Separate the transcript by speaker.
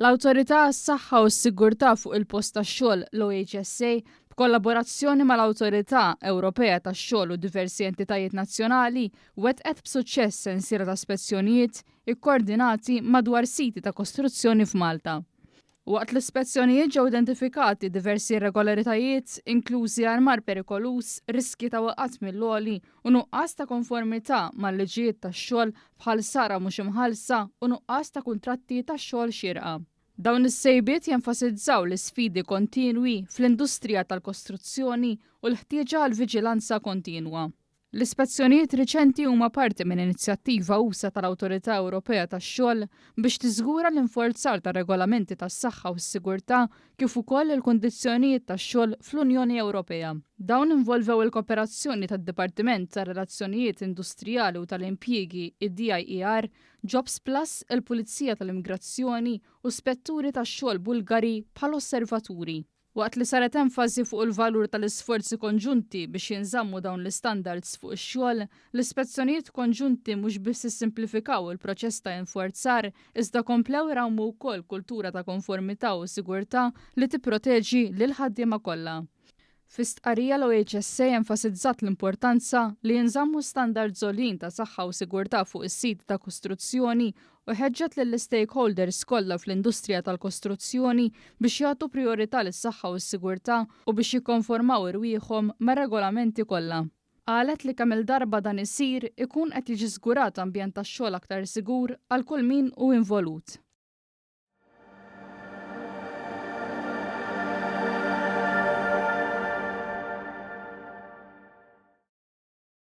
Speaker 1: L-Awtorità għas-Saħħa u s-Sigurtà fuq il-Post tax-Xogħol l-OHSA b'kollaborazzjoni mal-Awtorità Ewropea tax-Xogħol u diversi entitajiet nazzjonali wettqet b'suċċess sensiera ta' ispezzjonijiet ikkoordinati madwar siti ta' kostruzzjoni f'Malta. Waqt l-ispezzjonijiet ġew identifikati diversi irregolaritajiet, inklużi armar perikolus, riski ta' waqqat mill-għoli u nuqqas ta' konformità mal-liġijiet tax-xogħol bħal sara mhux imħallsa u nuqqas ta' kuntratti tax-xogħol xierqa. Dawn is-sejbiet jenfasizzaw l-isfidi kontinwi fl-industrija tal-kostruzzjoni u l-ħtieġa għal viġilanza kontinwa. L-ispezzjonijiet riċenti huma parti minn inizjattiva usa tal-Awtorità Ewropea tax-Xogħol biex tiżgura l-inforzar ta' regolamenti tas-saħħa u s-sigurtà kif ukoll il-kundizzjonijiet tax-xogħol fl-Unjoni Ewropea. Dawn involvew il-kooperazzjoni tad-Dipartiment ta' Relazzjonijiet Industrijali u tal-Impjiegi id-DIER, Jobs Plus, il-Pulizija tal-Immigrazzjoni u spetturi tax-xogħol Bulgari bħal osservaturi. Waqt li saret enfasi fuq il-valur tal-isforzi konġunti biex jinżammu dawn l-istandards fuq ix-xogħol, l-ispezzjonijiet konġunti mhux biss issimplifikaw il-proċess ta' infurzar iżda komplew irawmu wkoll kultura ta' konformità u sigurtà li tipproteġi lil ħaddiema kollha. Fi-stqarrija l-OHSA enfasizzat l-importanza li jinżammu standards għolin ta' saħħa u sigurtà fuq is-siti ta' kostruzzjoni u ħeġġet lill-stakeholders kollha fl-industrija tal-kostruzzjoni biex jagħtu prijorità lis-saħħa u s-sigurtà u biex jikkonformaw irwieħhom mar-regolamenti kollha. Qalet li kemm il-darba dan isir ikun qed jiġi żgurat ambjent tax-xogħol aktar sigur għal kull min hu involut.